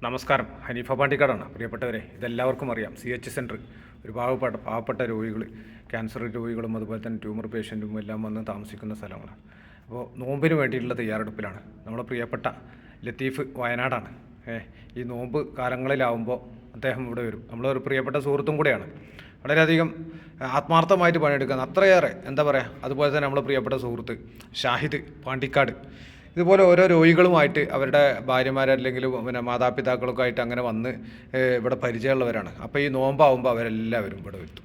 നമസ്കാരം. ഹനീഫ പാണ്ടിക്കാടാണ്. പ്രിയപ്പെട്ടവരെ, ഇതെല്ലാവർക്കും അറിയാം. CH സെൻറ്റർ ഒരു പാവപ്പെട്ട രോഗികൾ, ക്യാൻസർ രോഗികളും അതുപോലെ തന്നെ ട്യൂമർ പേഷ്യൻറ്റും എല്ലാം വന്ന് താമസിക്കുന്ന സ്ഥലങ്ങളാണ്. അപ്പോൾ നോമ്പിന് വേണ്ടിയിട്ടുള്ള തയ്യാറെടുപ്പിലാണ് നമ്മളെ പ്രിയപ്പെട്ട ലത്തീഫ്. വയനാടാണ്. ഈ നോമ്പ് കാലങ്ങളിലാവുമ്പോൾ അദ്ദേഹം ഇവിടെ വരും. നമ്മളൊരു പ്രിയപ്പെട്ട സുഹൃത്തും കൂടെയാണ്. വളരെയധികം ആത്മാർത്ഥമായിട്ട് പണിയെടുക്കുന്ന അത്രയേറെ എന്താ പറയുക. അതുപോലെ തന്നെ നമ്മളെ പ്രിയപ്പെട്ട സുഹൃത്ത് ഷാഹിദ് പാണ്ടിക്കാട് ഇതുപോലെ ഓരോ രോഗികളുമായിട്ട് അവരുടെ ഭാര്യമാരല്ലെങ്കിൽ പിന്നെ മാതാപിതാക്കളൊക്കെ ആയിട്ട് അങ്ങനെ വന്ന് ഇവിടെ പരിചയമുള്ളവരാണ്. അപ്പോൾ ഈ നോമ്പാവുമ്പോൾ അവരെല്ലാവരും ഇവിടെ എത്തും.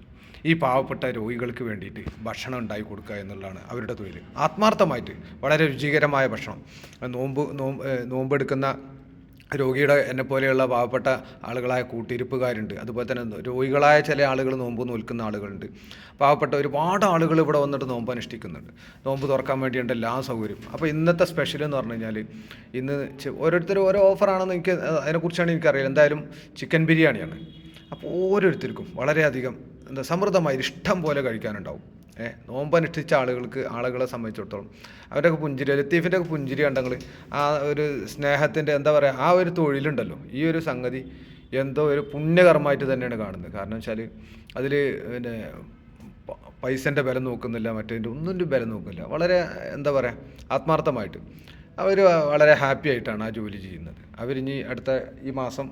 ഈ പാവപ്പെട്ട രോഗികൾക്ക് വേണ്ടിയിട്ട് ഭക്ഷണം ഉണ്ടാക്കി കൊടുക്കുക എന്നുള്ളതാണ് അവരുടെ തൊഴിൽ. ആത്മാർത്ഥമായിട്ട് വളരെ രുചികരമായ ഭക്ഷണം. നോമ്പെടുക്കുന്ന രോഗിയുടെ എന്നെപ്പോലെയുള്ള പാവപ്പെട്ട ആളുകളായ കൂട്ടിരിപ്പുകാരുണ്ട്. അതുപോലെ തന്നെ രോഗികളായ ചില ആളുകൾ നോമ്പ് നോൽക്കുന്ന ആളുകളുണ്ട്. പാവപ്പെട്ട ഒരുപാട് ആളുകൾ ഇവിടെ വന്നിട്ട് നോമ്പ് അനുഷ്ഠിക്കുന്നുണ്ട്. നോമ്പ് തുറക്കാൻ വേണ്ടിയുണ്ട് എല്ലാ സൗകര്യം. അപ്പോൾ ഇന്നത്തെ സ്പെഷ്യൽ എന്ന് പറഞ്ഞു കഴിഞ്ഞാൽ ഇന്ന് ഓരോരുത്തരും ഓരോ ഓഫറാണെന്ന് അതിനെക്കുറിച്ചാണ് എനിക്കറിയില്ല. എന്തായാലും ചിക്കൻ ബിരിയാണിയാണ്. അപ്പോൾ ഓരോരുത്തർക്കും വളരെയധികം സമൃദ്ധമായി ഇഷ്ടം പോലെ കഴിക്കാനുണ്ടാവും. നോമ്പനുഷ്ഠിച്ച ആളുകളെ സംബന്ധിച്ചിടത്തോളം അവരുടെയൊക്കെ പുഞ്ചിരി, ലത്തീഫിൻ്റെയൊക്കെ പുഞ്ചിരി കണ്ടെങ്കിൽ ആ ഒരു സ്നേഹത്തിൻ്റെ എന്താ പറയുക, ആ ഒരു തൊഴിലുണ്ടല്ലോ, ഈ ഒരു സംഗതി എന്തോ ഒരു പുണ്യകർമ്മമായിട്ട് തന്നെയാണ് കാണുന്നത്. കാരണം വെച്ചാൽ അതിൽ പിന്നെ പൈസൻ്റെ ബലം നോക്കുന്നില്ല, മറ്റേതിൻ്റെ ഒന്നിൻ്റെ ബലം നോക്കുന്നില്ല. വളരെ എന്താ പറയുക, ആത്മാർത്ഥമായിട്ട് അവർ വളരെ ഹാപ്പി ആയിട്ടാണ് ആ ജോലി ചെയ്യുന്നത്. അവരിനി അടുത്ത ഈ മാസം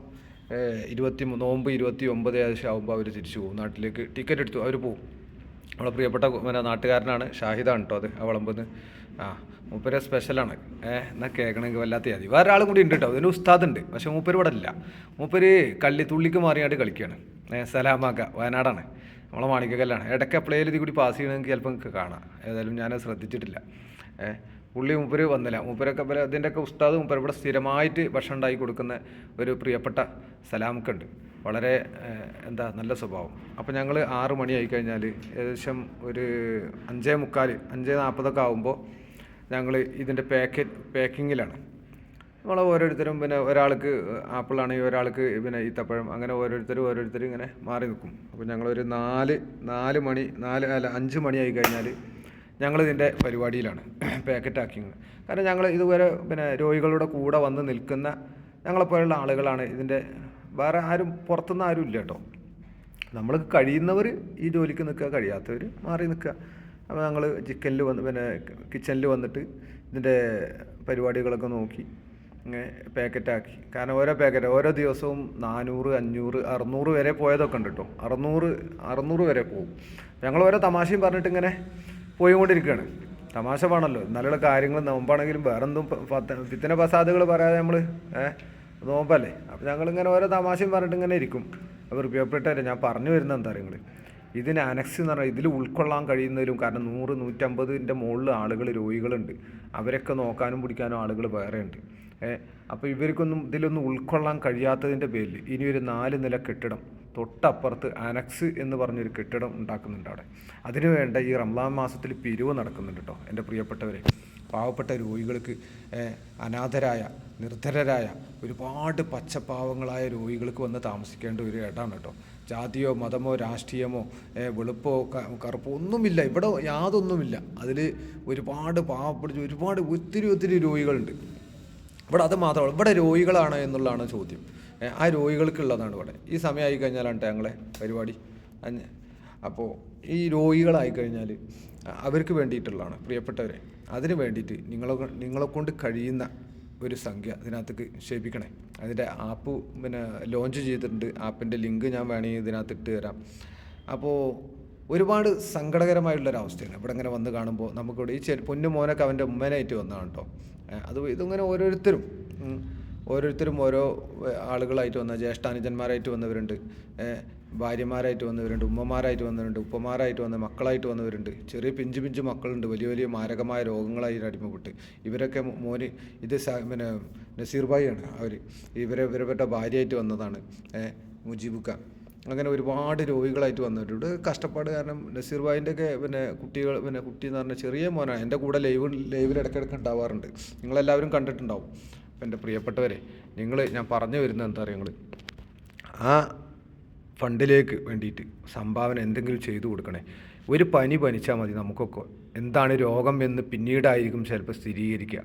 നോമ്പ് 29 ഏകദേശം ആകുമ്പോൾ അവർ തിരിച്ചു പോകും നാട്ടിലേക്ക്. ടിക്കറ്റ് എടുത്തു അവർ പോകും. നമ്മളെ പ്രിയപ്പെട്ട നാട്ടുകാരനാണ്, ഷാഹിദാണ് കേട്ടോ അത് വിളമ്പെന്ന്. മൂപ്പര് സ്പെഷ്യലാണ്. എന്നാൽ കേൾക്കണമെങ്കിൽ വല്ലാത്ത മതി. വേറെ ആളും കൂടി ഉണ്ട് കേട്ടോ, അതിന് ഉസ്താദ് ഉണ്ട്. പക്ഷേ മൂപ്പര് ഇവിടെ ഇല്ല. മൂപ്പര് തുള്ളിക്ക് മാറിയാണ്ട് കളിക്കുകയാണ്. സലാമാക്ക വയനാടാണ്, നമ്മളെ മാണിക്കക്കല്ലാണ്. ഇടയ്ക്ക് എപ്പോഴേലും ഇത് കൂടി പാസ് ചെയ്യണമെങ്കിൽ ചിലപ്പോൾ നിങ്ങൾക്ക് കാണാം. ഏതായാലും ഞാനത് ശ്രദ്ധിച്ചിട്ടില്ല. മൂപ്പര് വന്നില്ല. മൂപ്പരൊക്കെ ഇതിൻ്റെയൊക്കെ ഉസ്താദ് മൂപ്പര് ഇവിടെ സ്ഥിരമായിട്ട് ഭക്ഷണം ഉണ്ടാക്കി കൊടുക്കുന്ന ഒരു പ്രിയപ്പെട്ട സലാമക്കുണ്ട്. വളരെ നല്ല സ്വഭാവം. അപ്പോൾ ഞങ്ങൾ 6 മണിയായി കഴിഞ്ഞാൽ ഏകദേശം ഒരു 5:45 5:40 ആകുമ്പോൾ ഞങ്ങൾ ഇതിൻ്റെ പാക്കിങ്ങിലാണ്. നമ്മൾ ഓരോരുത്തരും പിന്നെ ഒരാൾക്ക് ആപ്പിളാണെങ്കിൽ ഒരാൾക്ക് പിന്നെ ഈത്തപ്പഴം, അങ്ങനെ ഓരോരുത്തരും ഇങ്ങനെ മാറി നിൽക്കും. അപ്പോൾ ഞങ്ങളൊരു 5 മണിയായി കഴിഞ്ഞാൽ ഞങ്ങളിതിൻ്റെ പരിപാടിയിലാണ്, പാക്കറ്റാക്കിങ്. കാരണം ഞങ്ങൾ ഇതുവരെ പിന്നെ രോഗികളുടെ കൂടെ വന്ന് നിൽക്കുന്ന ഞങ്ങളെപ്പോലുള്ള ആളുകളാണ്. ഇതിൻ്റെ വേറെ ആരും പുറത്തുനിന്ന് ആരും ഇല്ല കേട്ടോ. നമ്മൾ കഴിയുന്നവർ ഈ ജോലിക്ക് നിൽക്കുക, കഴിയാത്തവർ മാറി നിൽക്കുക. അപ്പോൾ ഞങ്ങൾ കിച്ചണിൽ വന്നിട്ട് ഇതിൻ്റെ പരിപാടികളൊക്കെ നോക്കി പാക്കറ്റാക്കി. കാരണം ഓരോ ദിവസവും 400 500 600 വരെ പോയതൊക്കെ ഉണ്ട് കേട്ടോ. 600 വരെ പോകും. ഞങ്ങൾ ഓരോ തമാശയും പറഞ്ഞിട്ട് ഇങ്ങനെ പോയിക്കൊണ്ടിരിക്കുകയാണ്. തമാശ വേണമല്ലോ, നല്ല കാര്യങ്ങൾ. നോമ്പാണെങ്കിലും വേറെന്തും ഫിത്തന ഫസാദുകൾ പറയാതെ നമ്മൾ നോമ്പല്ലേ. അപ്പോൾ ഞങ്ങളിങ്ങനെ ഓരോ തമാശയും പറഞ്ഞിട്ട് ഇങ്ങനെ ഇരിക്കും. അപ്പോൾ പ്രിയപ്പെട്ടവരെ, ഞാൻ പറഞ്ഞു വരുന്നത് എന്താ നിങ്ങൾ, ഇതിന് അനക്സ് എന്ന് പറഞ്ഞാൽ ഇതിൽ ഉൾക്കൊള്ളാൻ കഴിയുന്നതിലും, കാരണം 100-150ൻ്റെ മുകളിൽ ആളുകൾ രോഗികളുണ്ട്. അവരൊക്കെ നോക്കാനും പിടിക്കാനും ആളുകൾ വേറെ ഉണ്ട്. അപ്പോൾ ഇവർക്കൊന്നും ഇതിലൊന്നും ഉൾക്കൊള്ളാൻ കഴിയാത്തതിൻ്റെ പേരിൽ ഇനി ഒരു 4 നില കെട്ടിടം തൊട്ടപ്പുറത്ത് അനക്സ് എന്ന് പറഞ്ഞൊരു കെട്ടിടം ഉണ്ടാക്കുന്നുണ്ട് അവിടെ. അതിനു വേണ്ട ഈ റംസാൻ മാസത്തിൽ പിരിവ് നടക്കുന്നുണ്ട് കേട്ടോ. എൻ്റെ പ്രിയപ്പെട്ടവരെ, പാവപ്പെട്ട രോഗികൾക്ക്, അനാഥരായ നിർധരരായ ഒരുപാട് പച്ചപ്പാവങ്ങളായ രോഗികൾക്ക് വന്ന് താമസിക്കേണ്ട ഒരു ഇടമാണ് കേട്ടോ. ജാതിയോ മതമോ രാഷ്ട്രീയമോ വെളുപ്പോ കറുപ്പോ ഒന്നുമില്ല ഇവിടെ, യാതൊന്നുമില്ല. അതിൽ ഒരുപാട് പാവപ്പെട്ട ഒത്തിരി രോഗികളുണ്ട് ഇവിടെ. അത് മാത്രമല്ല, ഇവിടെ രോഗികളാണ് എന്നുള്ളതാണ് ചോദ്യം. ആ രോഗികൾക്കുള്ളതാണ് ഇവിടെ. ഈ സമയമായി കഴിഞ്ഞാലാണ് ഞങ്ങളെ പരിപാടി. അപ്പോൾ ഈ രോഗികളായി കഴിഞ്ഞാൽ അവർക്ക് വേണ്ടിയിട്ടുള്ളതാണ് പ്രിയപ്പെട്ടവരെ. അതിന് വേണ്ടിയിട്ട് നിങ്ങളെ കൊണ്ട് കഴിയുന്ന ഒരു സംഖ്യ ഇതിനകത്തേക്ക് ക്ഷേപിക്കണേ. അതിൻ്റെ ആപ്പ് ലോഞ്ച് ചെയ്തിട്ടുണ്ട്. ആപ്പിൻ്റെ ലിങ്ക് ഞാൻ വേണമെങ്കിൽ ഇതിനകത്ത് ഇട്ട് തരാം. അപ്പോൾ ഒരുപാട് സങ്കടകരമായിട്ടുള്ളൊരവസ്ഥയാണ് ഇവിടെ ഇങ്ങനെ വന്ന് കാണുമ്പോൾ. നമുക്കിവിടെ ഈ പൊന്നു മോനൊക്കെ അവൻ്റെ ഉമ്മനായിട്ട് വന്നതാണ് കേട്ടോ. ഇതിങ്ങനെ ഓരോരുത്തരും ഓരോ ആളുകളായിട്ട് വന്ന, ജ്യേഷ്ഠാനുജന്മാരായിട്ട് വന്നവരുണ്ട്, ഭാര്യമാരായിട്ട് വന്നവരുണ്ട്, ഉമ്മമാരായിട്ട് വന്നവരുണ്ട്, ഉപ്പമാരായിട്ട് വന്ന മക്കളായിട്ട് വന്നവരുണ്ട്, ചെറിയ പിഞ്ചു മക്കളുണ്ട്, വലിയ മാരകമായ രോഗങ്ങളായിട്ട് അടിമപ്പെട്ട്. ഇവരൊക്കെ ഇത് നസീർ ഭായിയാണ്. ഇവരുടെ ഭാര്യയായിട്ട് വന്നതാണ് മുജീബുക്ക. അങ്ങനെ ഒരുപാട് രോഗികളായിട്ട് വന്നവരുണ്ട്. കഷ്ടപ്പാട് കാരണം നസീർ ഭായിൻ്റെയൊക്കെ കുട്ടി എന്ന് പറഞ്ഞാൽ ചെറിയ മോനാണ്. എൻ്റെ കൂടെ ലൈവിൽ ഇടയ്ക്കിടയ്ക്ക് ഉണ്ടാവാറുണ്ട്. നിങ്ങളെല്ലാവരും കണ്ടിട്ടുണ്ടാവും. അപ്പം എൻ്റെ പ്രിയപ്പെട്ടവരെ, ഞാൻ പറഞ്ഞു വരുന്നത് എന്താ പറയുക, ആ ഫണ്ടിലേക്ക് വേണ്ടിയിട്ട് സംഭാവന എന്തെങ്കിലും ചെയ്തു കൊടുക്കണേ. ഒരു പനി പനിച്ചാൽ മതി നമുക്കൊക്കെ എന്താണ് രോഗം എന്ന് പിന്നീടായിരിക്കും ചിലപ്പോൾ സ്ഥിരീകരിക്കുക.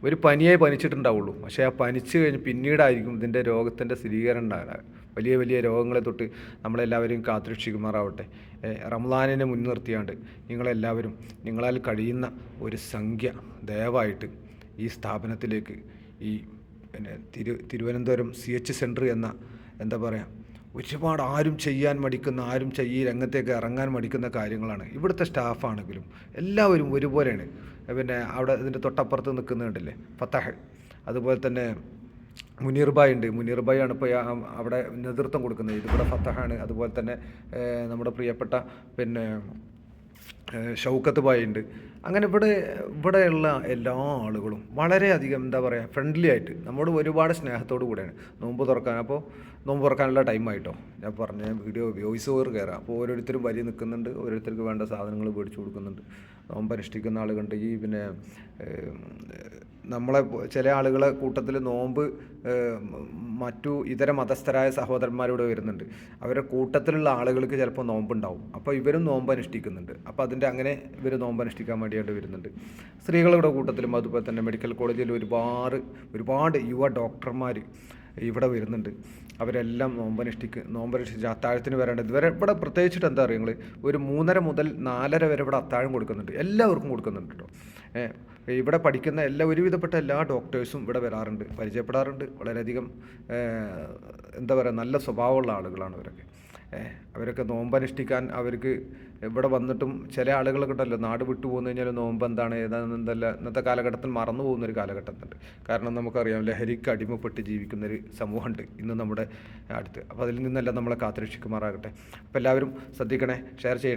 ഒരു പനിയെ പനിച്ചിട്ടുണ്ടാവുള്ളൂ, പക്ഷേ ആ പനിച്ച് കഴിഞ്ഞ് പിന്നീടായിരിക്കും ഇതിൻ്റെ രോഗത്തിൻ്റെ സ്ഥിരീകരണം ഉണ്ടാകുക. വലിയ വലിയ രോഗങ്ങളെ തൊട്ട് നമ്മളെല്ലാവരെയും കാത്തുരക്ഷിക്കുമാറാവട്ടെ. റമദാനിനെ മുൻനിർത്തിയാണ്ട് നിങ്ങളെല്ലാവരും നിങ്ങളാൽ കഴിയുന്ന ഒരു സംഖ്യ ദയവായിട്ട് ഈ സ്ഥാപനത്തിലേക്ക്, ഈ പിന്നെ തിരുവനന്തപുരം CH സെൻറ്റർ എന്ന എന്താ പറയുക, ഒരുപാട് ആരും ചെയ്യാൻ മടിക്കുന്ന, ആരും ഈ രംഗത്തേക്ക് ഇറങ്ങാൻ മടിക്കുന്ന കാര്യങ്ങളാണ്. ഇവിടുത്തെ സ്റ്റാഫാണെങ്കിലും എല്ലാവരും ഒരുപോലെയാണ്. പിന്നെ അവിടെ ഇതിൻ്റെ തൊട്ടപ്പുറത്ത് നിൽക്കുന്നുണ്ടല്ലേ ഫത്തഹ്, അതുപോലെ തന്നെ മുനീർ ഭായ് ഉണ്ട്. മുനീർ ഭായ് ആണ് ഇപ്പോൾ അവിടെ നേതൃത്വം കൊടുക്കുന്നത്. ഇതിവിടെ ഫത്തഹാണ്. അതുപോലെ തന്നെ നമ്മുടെ പ്രിയപ്പെട്ട പിന്നെ ഷൗക്കത്ത് ഭായ് ഉണ്ട്. അങ്ങനെ ഇവിടെയുള്ള എല്ലാ ആളുകളും വളരെയധികം എന്താ പറയുക ഫ്രണ്ട്ലി ആയിട്ട് നമ്മോട് ഒരുപാട് സ്നേഹത്തോടു കൂടെയാണ്. നോമ്പ് തുറക്കാൻ, അപ്പോൾ നോമ്പ് തുറക്കാനുള്ള ടൈമായിട്ടോ ഞാൻ പറഞ്ഞ വീഡിയോ വോയിസ് ഓവർ കയറാം. അപ്പോൾ ഓരോരുത്തരും വരി നിൽക്കുന്നുണ്ട്, ഓരോരുത്തർക്ക് വേണ്ട സാധനങ്ങൾ മേടിച്ചു കൊടുക്കുന്നുണ്ട്. നോമ്പ് അനുഷ്ഠിക്കുന്ന ആളുകളുണ്ട്. ഈ പിന്നെ നമ്മളെ ചില ആളുകളെ കൂട്ടത്തിൽ നോമ്പ് മറ്റു ഇതര മതസ്ഥരായ സഹോദരന്മാരോട് വരുന്നുണ്ട്. അവരുടെ കൂട്ടത്തിലുള്ള ആളുകൾക്ക് ചിലപ്പോൾ നോമ്പുണ്ടാവും. അപ്പോൾ ഇവരും നോമ്പ് അനുഷ്ഠിക്കുന്നുണ്ട്. അപ്പോൾ അതിൻ്റെ അങ്ങനെ ഇവർ നോമ്പ് അനുഷ്ഠിക്കാൻ വേണ്ടിയിട്ട് വരുന്നുണ്ട്. സ്ത്രീകളുടെ കൂട്ടത്തിലും അതുപോലെ തന്നെ മെഡിക്കൽ കോളേജിൽ ഒരുപാട് യുവ ഡോക്ടർമാർ ഇവിടെ വരുന്നുണ്ട്. അവരെല്ലാം നോമ്പനുഷ്ഠിച്ച് അത്താഴത്തിന് വരേണ്ടത്. ഇവിടെ പ്രത്യേകിച്ചിട്ട് എന്താ പറയുക, നിങ്ങൾ ഒരു 3:30 മുതൽ 4:30 വരെ ഇവിടെ അത്താഴം കൊടുക്കുന്നുണ്ട്. എല്ലാവർക്കും കൊടുക്കുന്നുണ്ട് കേട്ടോ. ഇവിടെ പഠിക്കുന്ന ഒരുവിധപ്പെട്ട എല്ലാ ഡോക്ടേഴ്സും ഇവിടെ വരാറുണ്ട്, പരിചയപ്പെടാറുണ്ട്. വളരെയധികം എന്താ പറയുക, നല്ല സ്വഭാവമുള്ള ആളുകളാണ് അവരൊക്കെ. അവരൊക്കെ നോമ്പനുഷ്ഠിക്കാൻ അവർക്ക് ഇവിടെ വന്നിട്ടും ചില ആളുകളൊക്കെ ഉണ്ടല്ലോ, നാട് വിട്ടു പോകുന്നു കഴിഞ്ഞാൽ നോമ്പ് എന്താണ് ഏതാണെന്നല്ല ഇന്നത്തെ കാലഘട്ടത്തിൽ മറന്നു പോകുന്നൊരു കാലഘട്ടമുണ്ട്. കാരണം നമുക്കറിയാം ലഹരിക്ക് അടിമപ്പെട്ട് ജീവിക്കുന്നൊരു സമൂഹമുണ്ട് ഇന്ന് നമ്മുടെ അടുത്ത്. അപ്പോൾ അതിൽ നിന്നെല്ലാം നമ്മളെ കാത്തുരക്ഷിക്കുമാറാകട്ടെ. അപ്പോൾ എല്ലാവരും ശ്രദ്ധിക്കണേ, ഷെയർ ചെയ്യണേ.